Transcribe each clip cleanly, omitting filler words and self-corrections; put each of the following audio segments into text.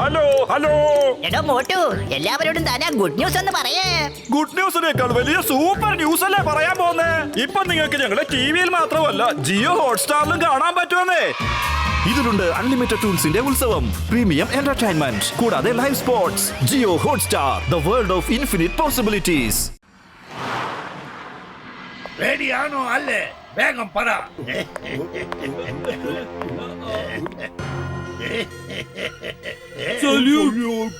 Hello hello. എടോ മോട്ടു, എല്ലാവരോടും Thana good news എന്ന് പറയേ. ഗുഡ് ന്യൂസിനേക്കാൾ വലിയ സൂപ്പർ ന്യൂസ് അല്ലേ പറയാൻ പോന്നേ. ഇപ്പൊ നിങ്ങൾക്ക് ഞങ്ങളുടെ ടിവിയിൽ മാത്രമല്ല ജിയോ ഹോട്ട്സ്റ്റാറിലും കാണാൻ പറ്റുമെന്നേ. ഇതിലുണ്ട് അൺലിമിറ്റഡ് ടൂൾസിന്റെ ഉത്സവം, പ്രീമിയം എന്റർടൈൻമെന്റ്, കൂടാതെ live sports. Jio Hotstar, the world of infinite possibilities. റെഡിയാണോ അല്ലേ? വേഗം പറ. Very good.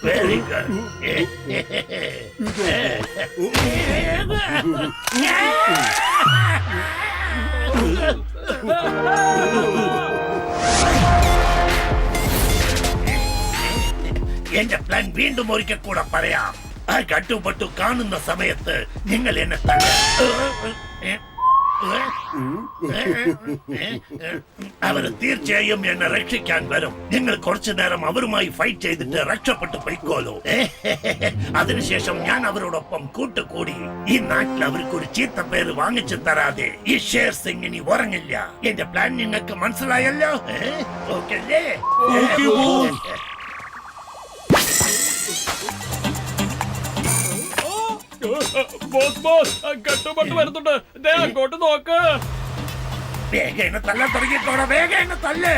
എന്റെ പ്ലാൻ വീണ്ടും ഒരിക്കൽ കൂടെ പറയാം. ആ കട്ടുപട്ടു കാണുന്ന സമയത്ത് നിങ്ങൾ എന്നെ അവര് തീർച്ചയായും എന്നെ രക്ഷിക്കാൻ വരും. നിങ്ങൾ കുറച്ചു നേരം അവരുമായി ഫൈറ്റ് ചെയ്തിട്ട് രക്ഷപ്പെട്ടു പോയിക്കോലോ. അതിനുശേഷം ഞാൻ അവരോടൊപ്പം കൂട്ടുകൂടി. ഈ നാട്ടിൽ അവർക്ക് ഒരു ചീത്ത പേര് വാങ്ങിച്ചു തരാതെ ഈ ഷേർ സിംഗ് ഇനി ഉറങ്ങില്ല. എന്റെ പ്ലാൻ നിങ്ങൾക്ക് മനസ്സിലായല്ലോ? ഓക്കെ അല്ലേ? കട്ടുപട്ട് വരുന്നുണ്ട്, അങ്ങോട്ട് നോക്ക്. വേഗം എന്നെ തല്ലാൻ തുടങ്ങിക്കോടാ, വേഗം എന്നെ തല്ല്.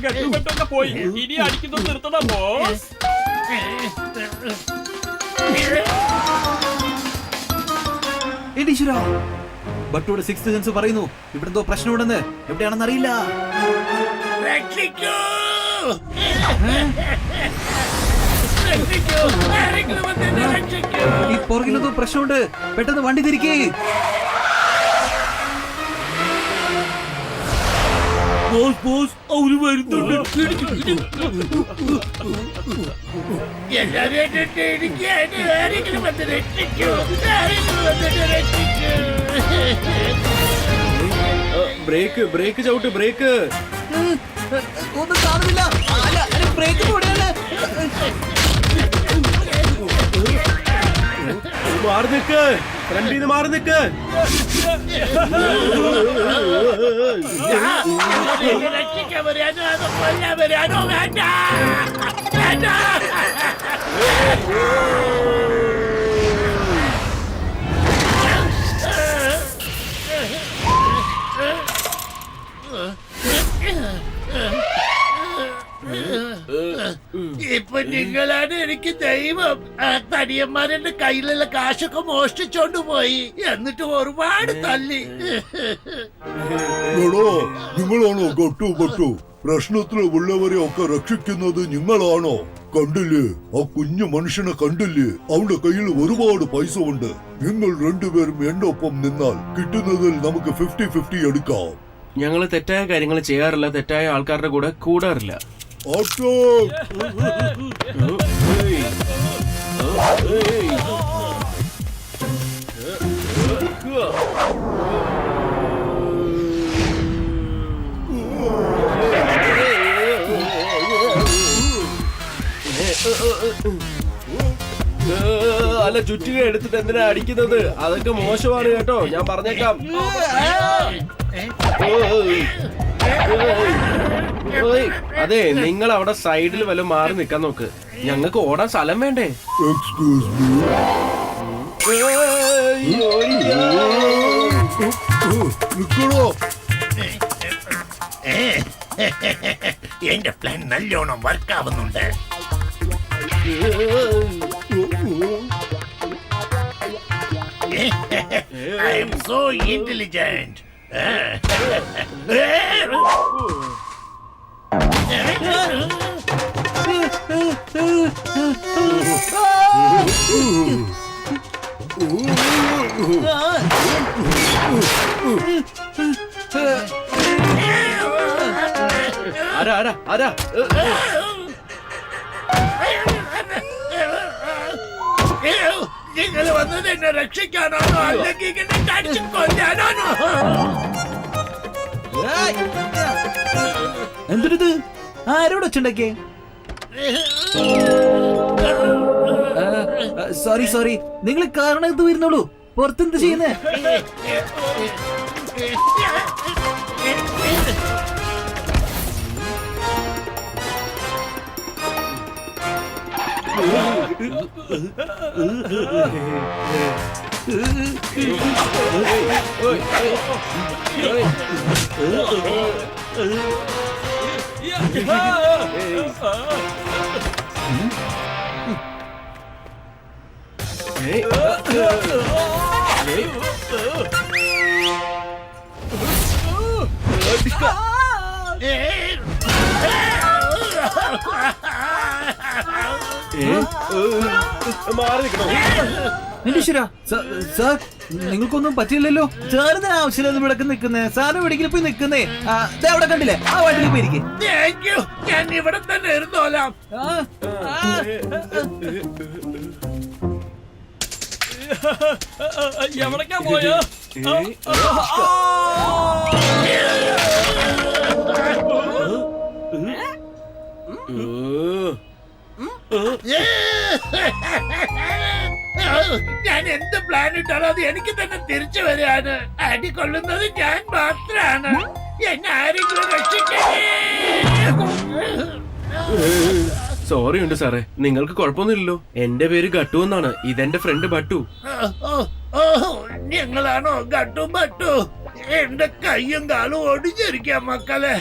കട്ടുപട്ടൊക്കെ പോയി, ഇനി അടിക്കുന്നത് നിർത്തണം ബോസ്. ബട്ടുവിടെ സിക്സ്ത് സെൻസ് പറയുന്നു ഇവിടെ എന്തോ പ്രശ്നമുണ്ടെന്ന്. എവിടെയാണെന്ന് അറിയില്ല. ഈ പുറകിലെന്തോ പ്രശ്നമുണ്ട്. പെട്ടെന്ന് വണ്ടി തിരിക്കേ. അവര് വരുന്നുണ്ട്. ബ്രേക്ക് ബ്രേക്ക് ചവിട്ട്, ബ്രേക്ക്. ഒന്നും കാണുന്നില്ല. ബ്രേക്ക് കൂടെയാണ്. മാറി നിക്ക്, ഫ്രണ്ടിൽ നിന്ന് മാറി നിക്ക്. ഇപ്പൊ നിങ്ങളാണ് എനിക്ക് ദൈവം. ആ തടിയന്മാരെന്റെ കയ്യിലുള്ള കാശൊക്കെ മോഷ്ടിച്ചോണ്ട് പോയി, എന്നിട്ട് ഒരുപാട് തല്ലി. നിങ്ങളാണോ ഗട്ടു? പ്രശ്നത്തിൽ ഉള്ളവരെ ഒക്കെ രക്ഷിക്കുന്നത് നിങ്ങളാണോ? കണ്ടില്ലേ, ആ കുഞ്ഞു മനുഷ്യനെ കണ്ടില്ലേ? അവന്റെ കയ്യിൽ ഒരുപാട് പൈസ ഉണ്ട്. നിങ്ങൾ രണ്ടുപേരും എന്റെ ഒപ്പം നിന്നാൽ കിട്ടുന്നതിൽ നമുക്ക് 50-50 എടുക്കാം. ഞങ്ങള് തെറ്റായ കാര്യങ്ങൾ ചെയ്യാറില്ല, തെറ്റായ ആൾക്കാരുടെ കൂടെ കൂടാറില്ല. അല്ല, ചുറ്റുക എടുത്തിട്ട് എന്തിനാ അടിക്കുന്നത്? അതൊക്കെ മോശമാണ് കേട്ടോ, ഞാൻ പറഞ്ഞേക്കാം. അതെ, നിങ്ങൾ അവിടെ സൈഡിൽ വല്ല മാറി നിക്കാൻ നോക്ക്. ഞങ്ങൾക്ക് ഓടാൻ സ്ഥലം വേണ്ടേ? Excuse me. എന്റെ പ്ലാൻ നല്ലോണം വർക്കാവുന്നുണ്ട്. I am so intelligent. ആരാ നിങ്ങൾ വന്നത് എന്നെ രക്ഷിക്കാനാണോ അല്ലെങ്കിൽ എന്നെ കടിച്ചു കൊല്ലാനാണോ? എന്തിനത്? ആരോട് വെച്ചുണ്ടാക്കിയേ? സോറി, നിങ്ങൾ കാരണം ഇത് വരുന്നുള്ളൂ. പുറത്തെന്ത് ചെയ്യുന്നേ? മാറി നിൽക്കണോ? എന്റെ ഈശ്വരാ, സാർ നിങ്ങൾക്കൊന്നും പറ്റില്ലല്ലോ. സാറിന് ആവശ്യമില്ലെന്ന് ഇവിടെ നിൽക്കുന്നേ. സാറ് എവിടെയെങ്കിലും പോയി നിൽക്കുന്നേ. അവിടെ കണ്ടില്ലേ, ആ വണ്ടിയിൽ പോയി ഇരിക്കെ. Thank you. ഞാൻ ഇവിടെ തന്നെ ഇരുന്നോലാം. എവിടേക്കാ പോയ? ഞാൻ എന്ത് പ്ലാൻ ഇട്ടാലും അത് എനിക്ക് തന്നെ തിരിച്ചു വരികയാണ്. അടി കൊള്ളുന്നത് ഞാൻ മാത്രാണ്. എന്നെ ആരെങ്കിലും രക്ഷിക്കണേ. സോറി ഉണ്ട് സാറേ, നിങ്ങൾക്ക് കുഴപ്പമൊന്നുമില്ലല്ലോ. എന്റെ പേര് ഗട്ടു എന്നാണ്. ഇതെന്റെ ഫ്രണ്ട് ബട്ടു. നിങ്ങളാണോ ഗട്ടു ബട്ടു? എന്റെ കയ്യും കാലും ഒടിഞ്ഞിരിക്കാം മക്കളെ.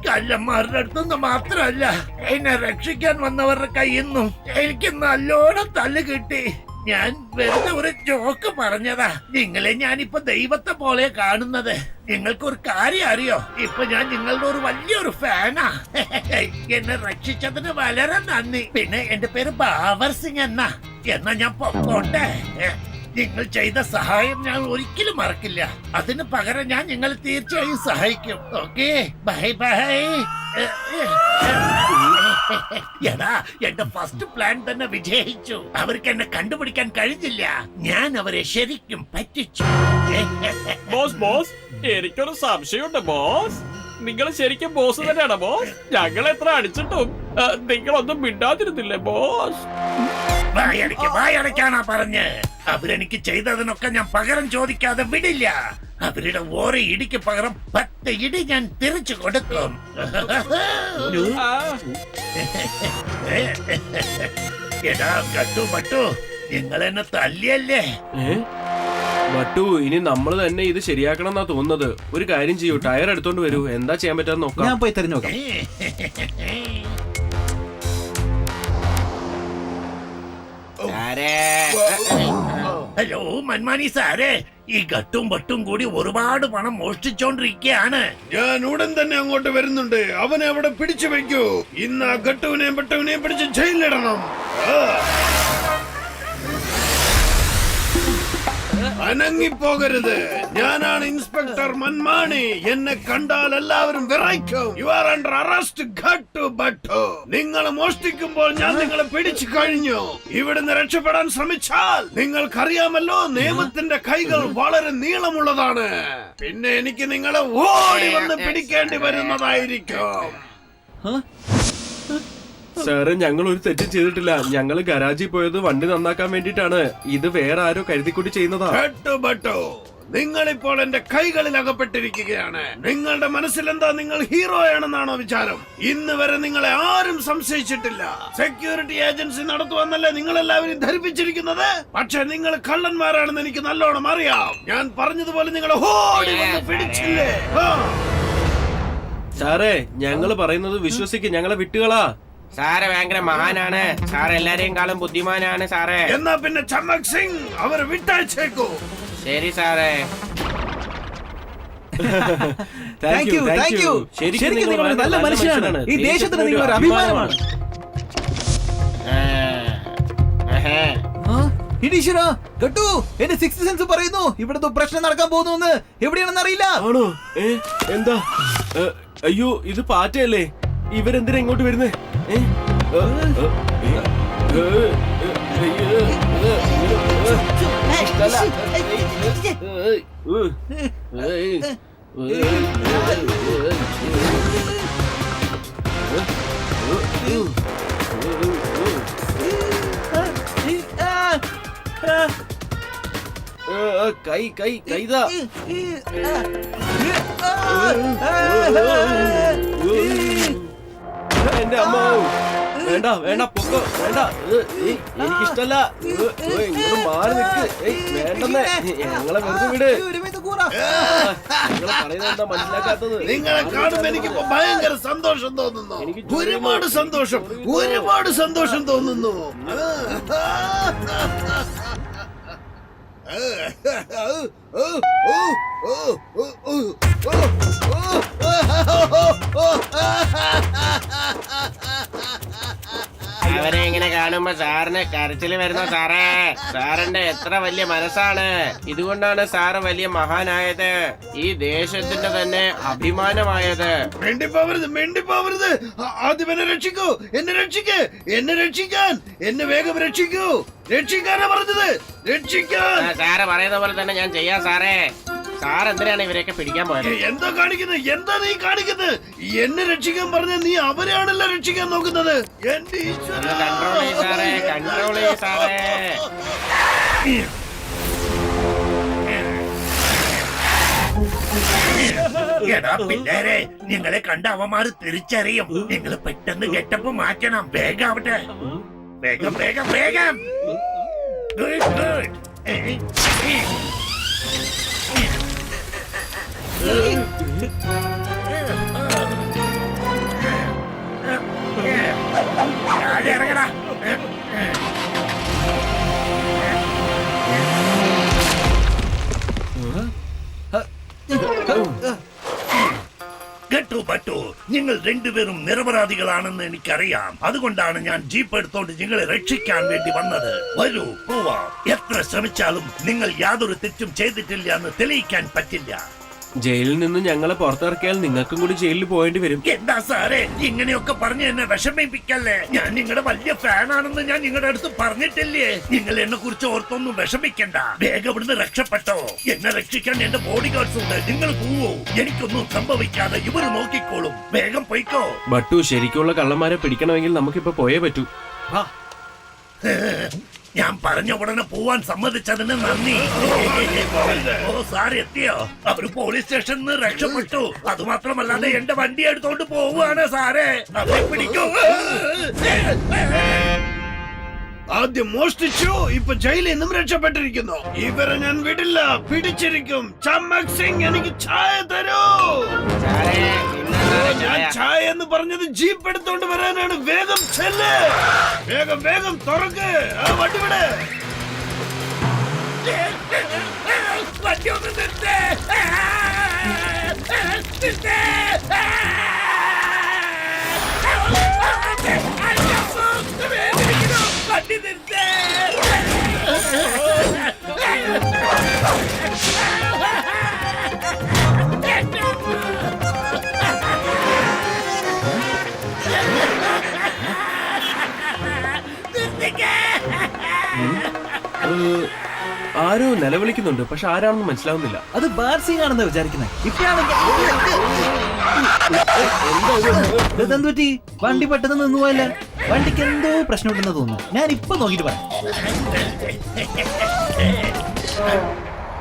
കല്ലന്മാരുടെ അടുത്തുനിന്ന് മാത്രമല്ല, എന്നെ രക്ഷിക്കാൻ വന്നവരുടെ കയ്യിൽ നിന്നും എനിക്ക് നല്ലോണം തല്ല് കിട്ടി. ഞാൻ വെറുതെ ഒരു ജോക്ക് പറഞ്ഞതാ. നിങ്ങളെ ഞാനിപ്പോ ദൈവത്തെ പോലെ കാണുന്നത്. നിങ്ങൾക്കൊരു കാര്യം അറിയോ? ഇപ്പൊ ഞാൻ നിങ്ങളുടെ ഒരു വലിയൊരു ഫാനാ. എന്നെ രക്ഷിച്ചതിന് വളരെ നന്ദി. പിന്നെ എന്റെ പേര് ബാബർ സിംഗ് എന്നാ ഞാൻ പൊക്കോട്ടെ. നിങ്ങൾ ചെയ്ത സഹായം ഞാൻ ഒരിക്കലും മറക്കില്ല. അതിന് പകരം ഞാൻ നിങ്ങളെ തീർച്ചയായും സഹായിക്കും. Okay, bye bye. എടാ, എന്റെ ഫസ്റ്റ് പ്ലാൻ തന്നെ വിജയിച്ചു. അവർക്ക് എന്നെ കണ്ടുപിടിക്കാൻ കഴിഞ്ഞില്ല. ഞാൻ അവരെ ശരിക്കും പറ്റിച്ചു. ബോസ് എനിക്കൊരു സംശയമുണ്ട് ബോസ്. നിങ്ങൾ ശരിക്കും ബോസ് തന്നെയാണോ ബോസ്? ഞങ്ങൾ എത്ര അടിച്ചിട്ടും നിങ്ങളൊന്നും മിണ്ടാതിരുന്നില്ലേ ബോസ്? വായടയ്ക്കാനാ പറഞ്ഞ്. അവരെനിക്ക് ചെയ്തതിനൊക്കെ ഞാൻ പകരം ചോദിക്കാതെ വിടില്ല. അവരുടെ ഓരോ ഇടിക്ക് പകരം 10 ഇടി ഞാൻ തിരിച്ചു കൊടുക്കും. എടാ ഗട്ടു ബട്ടു, നിങ്ങൾ എന്നെ തല്ലിയല്ലേ? ബട്ടു, ഇനി നമ്മൾ തന്നെ ഇത് ശരിയാക്കണം എന്നാ തോന്നുന്നത്. ഒരു കാര്യം ചെയ്യൂ, ടയർ എടുത്തോണ്ട് വരൂ. എന്താ ചെയ്യാൻ പറ്റാന്ന് നോക്കാം. ഞാൻ പോയി തെരഞ്ഞു നോക്കാം. ഹലോ മന്മാനി സാറേ, ഈ ഗട്ടും ബട്ടും കൂടി ഒരുപാട് പണം മോഷ്ടിച്ചോണ്ടിരിക്കുകയാണ്. ഞാൻ ഉടൻ തന്നെ അങ്ങോട്ട് വരുന്നുണ്ട്. അവനെ അവിടെ പിടിച്ചു വെക്കൂ. ഇന്ന് ആ ഗട്ടുവിനെയും ബട്ടുവിനെയും പിടിച്ച് ജയിലിലിടണം. അനങ്ങിപ്പോകരുത്. ഞാനാണ് ഇൻസ്പെക്ടർ മന്മാണി. എന്നെ കണ്ടാൽ എല്ലാവരും വിറയ്ക്കും. യു ആർ അണ്ടർ അറസ്റ്റ് ഗട്ടു ബട്ടു. നിങ്ങൾ മോഷ്ടിക്കുമ്പോൾ ഞാൻ നിങ്ങളെ പിടിച്ചു കഴിഞ്ഞു. ഇവിടുന്ന് രക്ഷപ്പെടാൻ ശ്രമിച്ചാൽ നിങ്ങൾക്കറിയാമല്ലോ, നിയമത്തിന്റെ കൈകൾ വളരെ നീളമുള്ളതാണ്. പിന്നെ എനിക്ക് നിങ്ങളെ ഓടി വന്ന് പിടിക്കേണ്ടി വരുന്നതായിരിക്കും. സാറ്, ഞങ്ങൾ ഒരു തെറ്റും ചെയ്തിട്ടില്ല. ഞങ്ങൾ ഗരാജിൽ പോയത് വണ്ടി നന്നാക്കാൻ വേണ്ടിട്ടാണ്. ഇത് വേറെ ആരോ കരുതിക്കൂട്ടി ചെയ്യുന്നതാ. ഗട്ടു ബട്ടു, നിങ്ങളിപ്പോൾ എന്റെ കൈകളിൽ അകപ്പെട്ടിരിക്കുകയാണ്. നിങ്ങളുടെ മനസ്സിൽ എന്താ, നിങ്ങൾ ഹീറോയാണെന്നാണോ വിചാരം? ഇന്ന് വരെ നിങ്ങളെ ആരും സംശയിച്ചിട്ടില്ല. സെക്യൂരിറ്റി ഏജൻസി നടത്തുവന്നല്ലേ നിങ്ങൾ എല്ലാവരും ധരിപ്പിച്ചിരിക്കുന്നത്. പക്ഷെ നിങ്ങൾ കള്ളന്മാരാണെന്ന് എനിക്ക് നല്ലോണം അറിയാം. ഞാൻ പറഞ്ഞതുപോലെ നിങ്ങളെ ഓടി വന്ന് പിടിച്ചില്ലേ? സാറേ, ഞങ്ങൾ പറയുന്നത് വിശ്വസിക്കും. ഞങ്ങളെ വിട്ടുകളാ. സാറ് ഭയങ്കര മഹാനാണ്. സാർ എല്ലാരെയും കാളും ബുദ്ധിമാനാണ് സാറേ. എന്നാ പിന്നെ ചമക് സിംഗ് അവരെ വിട്ടയച്ചേക്കൂ. ശരി സാറേ. Thank you. ശരിക്കും നിങ്ങൾ ഒരു നല്ല മനുഷ്യനാണ്. ഈ ദേശത്തിന് നിങ്ങൾ ഒരു അഭിമാനമാണ്. ഇടീശ്വരാ, ഗട്ടു, എന്റെ സിക്സ് സെൻസ് പറയുന്നു ഇവിടുത്തെ പ്രശ്നം നടക്കാൻ പോകുന്നു. എവിടെയാണെന്ന് അറിയില്ല. ആണോ? എന്താ? അയ്യോ, ഇത് പാറ്റയല്ലേ? ഇവരെന്തിനാ ഇങ്ങോട്ട് വരുന്നേ? കൈതാ. എന്റെ അമ്മ, വേണ്ട വേണ്ട പൊക്കോ വേണ്ട എനിക്കിഷ്ടല്ല ഇങ്ങോട്ട് മാറി നിൽക്ക് വേണ്ടെന്നേ ഞങ്ങളെ വെറുതെ വിട് ഞങ്ങളെ പറയുന്നത് എന്താ മനസ്സിലാക്കാത്തത് നിങ്ങളെ കാണുമ്പോ എനിക്കിപ്പോ ഭയങ്കര സന്തോഷം തോന്നുന്നു. ഒരുപാട് സന്തോഷം തോന്നുന്നു. അവരെ ഇങ്ങനെ കാണുമ്പോ സാറിന് കരച്ചില് വരുന്ന സാറേ. സാറിന്റെ എത്ര വലിയ മനസ്സാണ്. ഇതുകൊണ്ടാണ് സാറ് വലിയ മഹാനായത്, ഈ ദേശത്തിന്റെ തന്നെ അഭിമാനമായത്. മിണ്ടിപ്പോവരുത്. ആദ്യം എന്നെ രക്ഷിക്കൂ. എന്നെ രക്ഷിക്കാൻ എന്നെ വേഗം രക്ഷിക്കൂ. രക്ഷിക്കാനാ പറഞ്ഞത്. രക്ഷിക്കാൻ. സാറ് പറയുന്ന പോലെ തന്നെ ഞാൻ ചെയ്യാം സാറേ. സാർ എന്തിനാണ് ഇവരെയൊക്കെ പിടിക്കാൻ പോയത്? എന്താ നീ കാണിക്കുന്നത്? എന്നെ രക്ഷിക്കാൻ പറഞ്ഞ നീ അവരെയാണല്ലോ രക്ഷിക്കാൻ നോക്കുന്നത്. എന്റെ ഈശ്വരാ. കൺട്രോൾ ചെയ്യ് സാറേ. എടാ പിള്ളേരെ, നിങ്ങളെ കണ്ട അവന്മാര് തിരിച്ചറിയും. നിങ്ങൾ പെട്ടെന്ന് ഗെറ്റപ്പ് മാറ്റണം. വേഗം ആവട്ടെ. വേഗം. ഗുഡ്. ഇറങ്ങടാ. ഗട്ടു പട്ടു, നിങ്ങൾ രണ്ടുപേരും നിരപരാധികളാണെന്ന് എനിക്കറിയാം. അതുകൊണ്ടാണ് ഞാൻ ജീപ്പ് എടുത്തോണ്ട് നിങ്ങളെ രക്ഷിക്കാൻ വേണ്ടി വന്നത്. വരൂ പോവാം. എത്ര ശ്രമിച്ചാലും നിങ്ങൾ യാതൊരു തെറ്റും ചെയ്തിട്ടില്ല എന്ന് തെളിയിക്കാൻ പറ്റില്ല. ജയിലിൽ നിന്ന് ഞങ്ങളെ പുറത്തിറക്കിയാൽ നിങ്ങൾക്കും കൂടി ജയിലിൽ പോയേണ്ടി വരും. എന്താ സാറേ ഇങ്ങനെയൊക്കെ പറഞ്ഞ് എന്നെ വിഷമിപ്പിക്കല്ലേ? ഞാൻ നിങ്ങളുടെ വലിയ ഫാനാണെന്ന് ഞാൻ നിങ്ങളുടെ അടുത്ത് പറഞ്ഞിട്ടില്ലേ? നിങ്ങൾ എന്നെ കുറിച്ച് ഓർത്തൊന്നും വിഷമിക്കണ്ട. വേഗം ഇവിടുന്ന് രക്ഷപ്പെട്ടോ. എന്നെ രക്ഷിക്കാൻ എന്റെ ബോഡി ഗാർഡ്സ് ഉണ്ട്. നിങ്ങൾ പോവോ. എനിക്കൊന്നും സംഭവിക്കാതെ ഇവര് നോക്കിക്കോളും. വേഗം പോയിക്കോ. ബട്ടു, ശരിക്കുള്ള കള്ളന്മാരെ പിടിക്കണമെങ്കിൽ നമുക്കിപ്പോ പോയേ പറ്റൂ. ഞാൻ പറഞ്ഞ ഉടനെ പോവാൻ സമ്മതിച്ചതിന് നന്ദി. ഓ സാർ എത്തിയോ? അവര് പോലീസ് സ്റ്റേഷനിൽ നിന്ന് രക്ഷപ്പെട്ടു. അതുമാത്രമല്ലാതെ എന്റെ വണ്ടി എടുത്തോണ്ട് പോവുകയാണ് സാറേ. അവരെ പിടിക്കൂ. ആദ്യം മോഷ്ടിച്ചു, ഇപ്പൊ ജയിലിൽ നിന്നും രക്ഷപ്പെട്ടിരിക്കുന്നു. ഇവരെ ഞാൻ വിടില്ല, പിടിച്ചിരിക്കും. ചമ്മക് സിംഗ്, എനിക്ക് ചായ തരൂ. ഞാൻ ചായ എന്ന് പറഞ്ഞത് ജീപ്പ് എടുത്തോണ്ട് വരാനാണ്. വേഗം ചെല്ല്. വേഗം തുറക്ക്. വണ്ടി വിട്. വണ്ടി ഒന്ന് നിർത്തേ. വണ്ടി നിർത്തേ. ആരോ നിലവിളിക്കുന്നുണ്ട്, പക്ഷെ ആരാണെന്ന് മനസ്സിലാവുന്നില്ല. അത് ബാർസിംഗ് ആണെന്ന് വിചാരിക്കുന്നത്. ഇതെന്തു പറ്റി? വണ്ടി പെട്ടെന്ന് നിന്നുപോയല്ല. വണ്ടിക്ക് എന്തോ പ്രശ്നമുണ്ടെന്ന് തോന്നുന്നു. ഞാൻ ഇപ്പൊ നോക്കിട്ട് പറയാം.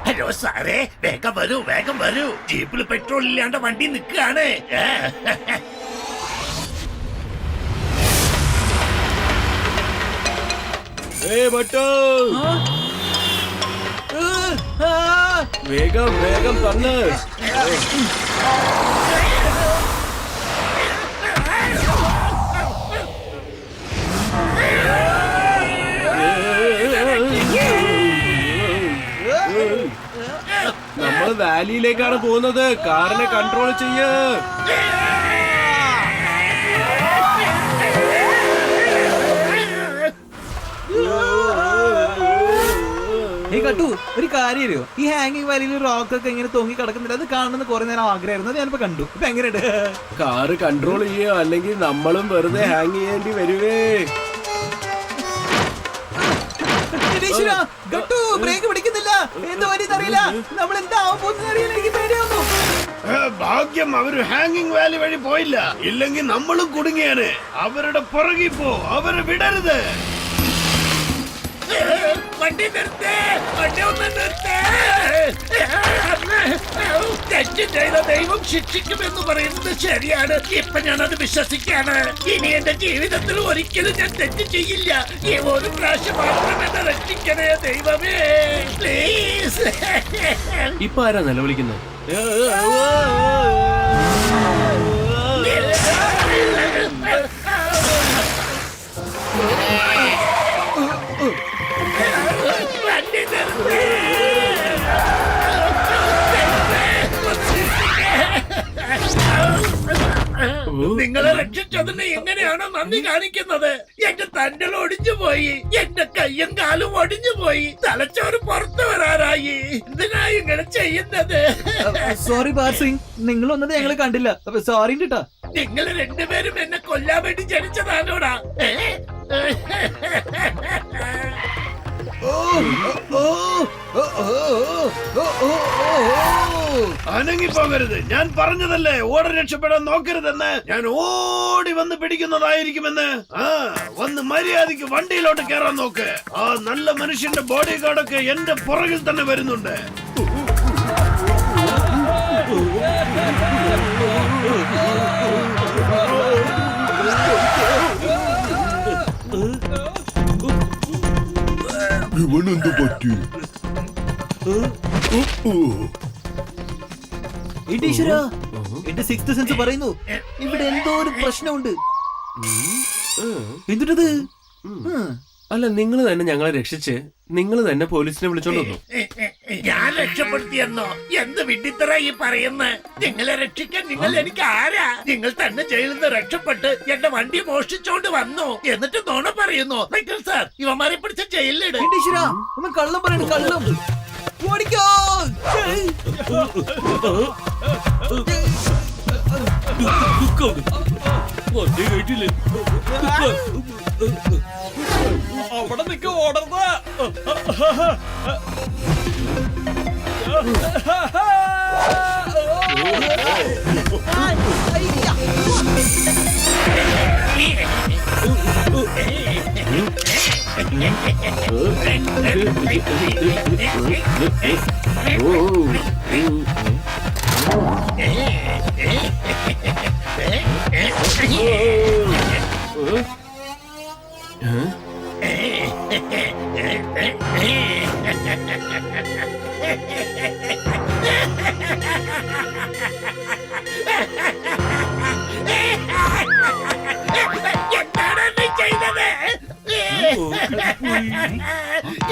ഹലോ സാറേ, വേഗം വരൂ. ജീപ്പിൽ പെട്രോൾ ഇല്ലാണ്ട് വണ്ടി നിൽക്കുകയാണ്. വേഗം തന്നെ. നമ്മൾ വാലിയിലേക്കാണ് പോകുന്നത്. കാറിനെ കൺട്രോൾ ചെയ്യ്. കട്ടു, ഒരു കാര്യം അറിയോ? ഈ ഹാങ്ങിങ് വാലിയിൽ റോക്ക് ഒക്കെ ഇങ്ങനെ തൂങ്ങി കിടക്കുന്നില്ല. അത് കാണുന്ന കുറെ നേരം ആഗ്രഹമായിരുന്നു. അത് ഞാനിപ്പോ കണ്ടു. ഇപ്പൊ എങ്ങനെയുണ്ട്? കാറ് കൺട്രോൾ ചെയ്യോ, അല്ലെങ്കിൽ നമ്മളും വെറുതെ ഹാങ് ചെയ്യേണ്ടി വരുവേ. ബ്രേക്ക് പിടിക്കുന്നില്ല. എന്തോ അറിയില്ല. നമ്മൾ എന്താവാൻ പോകുന്ന അറിയില്ല. എനിക്ക് പേടിയാവുന്നു. ഭാഗ്യം അവര് ഹാങ്ങിങ് വാലി വഴി പോയില്ല. ഇല്ലെങ്കിൽ നമ്മളും കുടുങ്ങിയാണ്. അവരുടെ പുറകിൽ പോ. അവരെ വിടരുത്. വണ്ടി നിർത്തേ. വണ്ടി ഒന്ന് നിർത്തേ. തെറ്റ് ചെയ്ത ദൈവം ശിക്ഷ രക്ഷിക്കുമെന്ന് പറയുന്നത് ശരിയാണ്. ഇപ്പൊ ഞാനത് വിശ്വസിക്കാണ്. ഇനി എന്റെ ജീവിതത്തിൽ ഒരിക്കലും ഞാൻ തെറ്റ് ചെയ്യില്ല. ഈ ഒരു പ്രാവശ്യം മാത്രം എന്നെ രക്ഷിക്കണേ ദൈവമേ, പ്ലീസ്. ഇപ്പൊ ആരാ നിലവിളിക്കുന്നത്? വണ്ടി നിർത്ത്. നിങ്ങളെ രക്ഷിച്ചതിന് എങ്ങനെയാണോ നന്ദി കാണിക്കുന്നത്? എന്റെ തണ്ടൽ ഒടിഞ്ഞു പോയി, എന്റെ കയ്യും കാലും ഒടിഞ്ഞു പോയി, തലച്ചോറ് പുറത്തു വരാറായി. എന്തിനാ ഇങ്ങനെ ചെയ്യുന്നത്? സോറി പാർസിംഗ്, നിങ്ങൾ വന്നത് ഞങ്ങൾ കണ്ടില്ല. സോറി കേട്ടാ. നിങ്ങൾ രണ്ടുപേരും എന്നെ കൊല്ലാൻ വേണ്ടി ജനിച്ചതാണോടാ? അനങ്ങിപ്പോകരുത്. ഞാൻ പറഞ്ഞതല്ലേ ഓടി രക്ഷപ്പെടാൻ നോക്കരുതെന്ന്. ഞാൻ ഓടി വന്ന് പിടിക്കുന്നതായിരിക്കുമെന്ന്. വന്ന് മര്യാദയ്ക്ക് വണ്ടിയിലോട്ട് കയറാൻ നോക്ക്. ആ നല്ല മനുഷ്യന്റെ ബോഡി ഗാർഡൊക്കെ എന്റെ പുറകിൽ തന്നെ വരുന്നുണ്ട്. ഇവനെന്ത് പറ്റി? എന്റെ സിക്സ്ത് സെൻസ് പറയുന്നു ഇവിടെ എന്തോ ഒരു പ്രശ്നമുണ്ട്. എന്തിട്ടത്? അല്ല, നിങ്ങൾ തന്നെ ഞങ്ങളെ രക്ഷിച്ച് നിങ്ങൾ തന്നെ പോലീസിനെ വിളിച്ചോണ്ട് വന്നു. ഞാൻ രക്ഷപ്പെടുത്തിയെന്നോ? എന്ത് വിഡ്ഢിത്തറ ഈ പറയുന്നത്? നിങ്ങളെ രക്ഷിക്കാൻ നിങ്ങൾ എനിക്ക് ആരാ? നിങ്ങൾ തന്നെ ജയിലിൽ നിന്ന് രക്ഷപ്പെട്ട് എന്റെ വണ്ടി മോഷ്ടിച്ചോണ്ട് വന്നു, എന്നിട്ട് നുണ പറയുന്നു. സാർ, ഇവന്മാരെ പിടിച്ച ജയിലിലിട്. ഒന്ന് കള്ളം പറയണ, കള്ളം. ഓടിക്കോ. അവിടെ നിൽക്ക്, ഓടർന്ന്.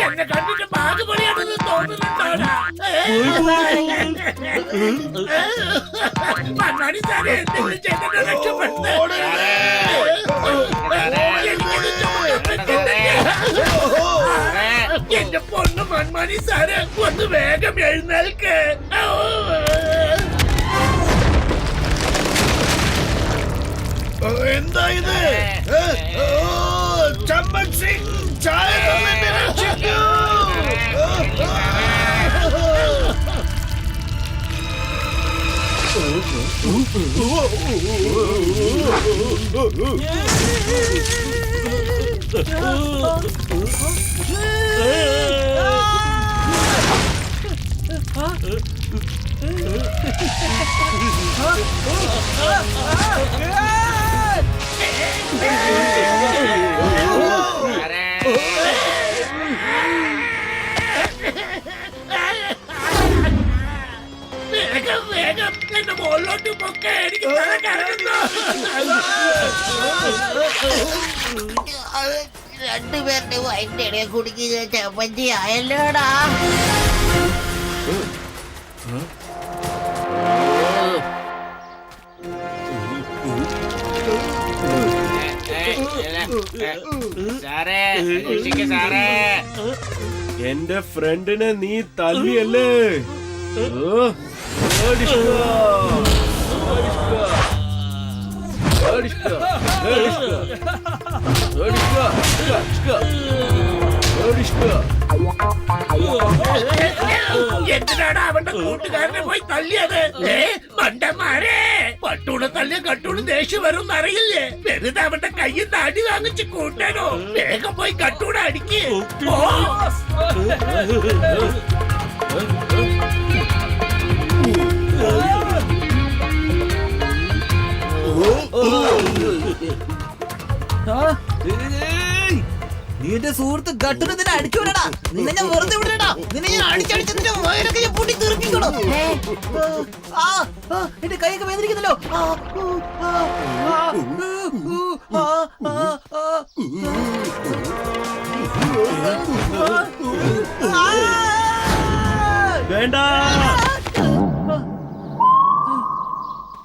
എന്നെ കണ്ടിട്ട് ബാഗുപൊളിയാണെന്ന് തോന്നുന്നുണ്ടോടാ? മണ്ണാടി സാറേ, എന്തെങ്കിലും ചെയ്തിട്ട് രക്ഷപ്പെടുത്ത്. എന്റെ പൊണ്ണ് മൺമണി സാറ്, ഒന്ന് വേഗം എഴുന്നേൽക്ക്. എന്താ ഇത്? ചമ്പക് സിംഗ്, ചായ തന്നെ രക്ഷിക്കൂ. വേഗം വേഗം എന്റെ മുകളിലോട്ട് പൊക്കെ, എനിക്ക് തല കറങ്ങുന്നു. രണ്ടുപേരുടെ വയറ്റിന്റെ ഇടയിൽ കുടുക്കി ചമ്മന്തി ആയല്ലോടാ. സാറേ, രക്ഷിക്ക് സാറേ. എന്റെ ഫ്രണ്ടിനെ നീ തല്ലിയല്ലേ? എന്തിനാണ് അവന്റെ കൂട്ടുകാരനെ പോയി തല്ലിയത്? മണ്ടന്മാരെ, പട്ടൂടെ തല്ലിയ കട്ടൂണ് ദേഷ്യം വരും അറിയില്ലേ? വെറുതെ അവന്റെ കയ്യിൽ നിന്ന് അടി വാങ്ങിച്ച് കൂട്ടാനോ? വേഗം പോയി കട്ടൂടെ അടിക്ക്. നീ എന്റെ സുഹൃത്ത് ഗട്ടിന് നിന്നെ അടിച്ചു വിടടാ. നിന്നെ ഞാൻ വെറുതെ വിടടാ. നിന്നെ ഞാൻ അടിച്ചടിച്ച് നിന്റെ വയറൊക്കെ ഞാൻ പൊട്ടി തെറിപ്പിക്കണം. എന്റെ കൈയൊക്കെ വേദനിക്കുന്നല്ലോ. വേണ്ട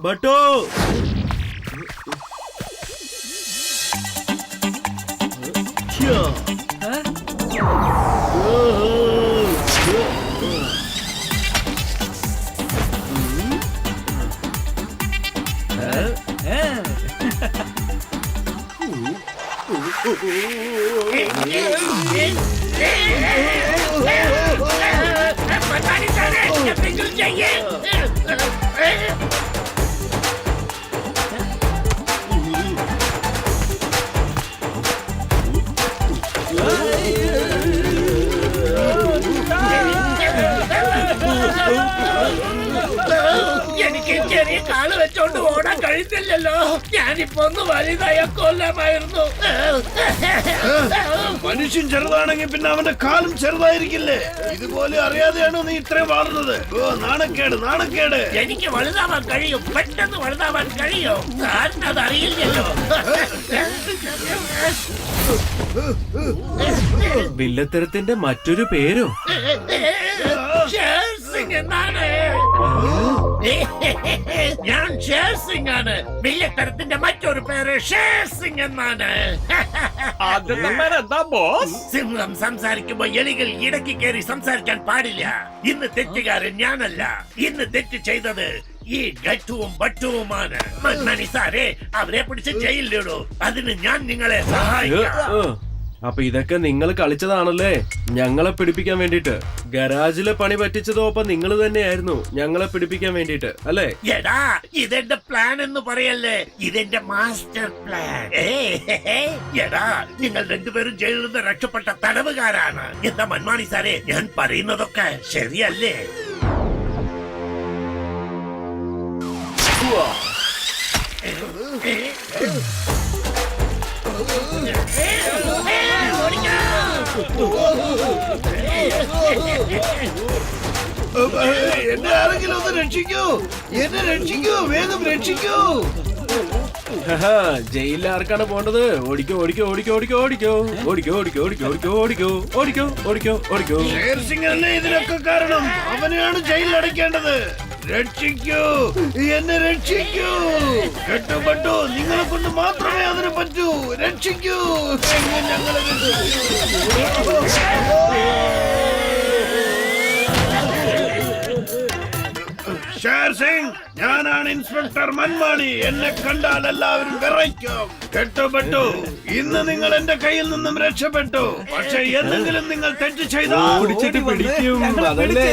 ബട്ടോ. എനിക്ക് ചെറിയ കാള് വെച്ചോണ്ട് ഓടാൻ കഴിയുന്നില്ലല്ലോ. ഞാനിപ്പോ ഒന്ന് വലുതായ കൊല്ലമായിരുന്നു. മനുഷ്യൻ ചെറുതാണെങ്കിൽ പിന്നെ അവന്റെ കാലും ചെറുതായിരിക്കില്ലേ? ഇതുപോലെ അറിയാതെയാണോ നീ ഇത്രയും വളർന്നത്? ഓ നാണക്കേട് നാണക്കേട്. എനിക്ക് വലുതാവാൻ കഴിയും, പെട്ടെന്ന് വലുതാവാൻ കഴിയും. കാരണം അതറിയില്ലല്ലോ. വില്ലത്തരത്തിന്റെ മറ്റൊരു പേരോ? ഷേർ സിംഗ് എന്നാണ്. ഞാൻ ഷേർ സിംഗ് ആണ്. വില്ലത്തരത്തിന്റെ മറ്റൊരു പേര് ഷേർ സിംഗ് എന്നാണ്. ആദ്യത്തെ പേരെന്താ ബോസ്? സിംഹം സംസാരിക്കുമ്പോ എലികൾ ഇടയ്ക്ക് കയറി സംസാരിക്കാൻ പാടില്ല. ഇന്ന് തെറ്റുകാരൻ ഞാനല്ല. ഇന്ന് തെറ്റ് ചെയ്തത് ഈ ഗട്ടുവും ബട്ടുവുമാണ്. മന്മണി സാറേ, അവരെ പിടിച്ച് ജയിലിലിടൂ. അതിന് ഞാൻ നിങ്ങളെ സഹായിക്കാം. അപ്പൊ ഇതൊക്കെ നിങ്ങൾ കളിച്ചതാണല്ലേ ഞങ്ങളെ പിടിപ്പിക്കാൻ വേണ്ടിട്ട്? ഗരാജിലെ പണി പറ്റിച്ചതോ അപ്പൊ നിങ്ങൾ തന്നെയായിരുന്നു ഞങ്ങളെ പിടിപ്പിക്കാൻ വേണ്ടിട്ട് അല്ലേ? എടാ, ഇതെന്റെ പ്ലാൻ എന്ന് പറയല്ലേ, ഇതെന്റെ മാസ്റ്റർ പ്ലാൻ. എടാ, നിങ്ങൾ രണ്ടുപേരും ജയിലിൽ നിന്ന് രക്ഷപ്പെട്ട തടവുകാരാണ്. എന്താ മന്മാണി സാറേ, ഞാൻ പറയുന്നതൊക്കെ ശരിയല്ലേ? എന്നെ ആരെങ്കിലും ഒന്ന് രക്ഷിക്കൂ. എന്നെ രക്ഷിക്കൂ, വേഗം രക്ഷിക്കൂ. ജയിലിൽ ആർക്കാണ് പോണ്ടത്? ഓടിക്കോ ഓടിക്കോ ഓടിക്കോ ഓടിക്കോ ഓടിക്കോ ഓടിക്കോ ഓടിക്കോ ഓടിക്കോ ഓടിക്കോ ഓടിക്കോ ഓടിക്കോ ഓടിക്കോ ഓടിക്കോ. ഷേർ സിംഗ് അല്ലേ ഇതിനൊക്കെ കാരണം? അവനെയാണ് ജയിലിൽ അടയ്ക്കേണ്ടത്. രക്ഷിക്കൂ, എന്നെ രക്ഷിക്കൂ. കെട്ടുപെട്ടു, നിങ്ങളെ കൊണ്ട് മാത്രമേ അതിന് പറ്റൂ. രക്ഷിക്കൂ, ഞങ്ങളെ ഷേർ സിംഗ്, ഞാനാണ് ഇൻസ്പെക്ടർ മൻമാണി. എന്നെ കണ്ടാൽ എല്ലാവരും വിറയ്ക്കും. കെട്ടുപെട്ടു, ഇന്ന് നിങ്ങൾ എന്റെ കയ്യിൽ നിന്നും രക്ഷപ്പെട്ടു. പക്ഷെ എന്തെങ്കിലും നിങ്ങൾ തെറ്റ് ചെയ്താൽ പിടിച്ചിട്ട് പിടിക്കും അതല്ലേ?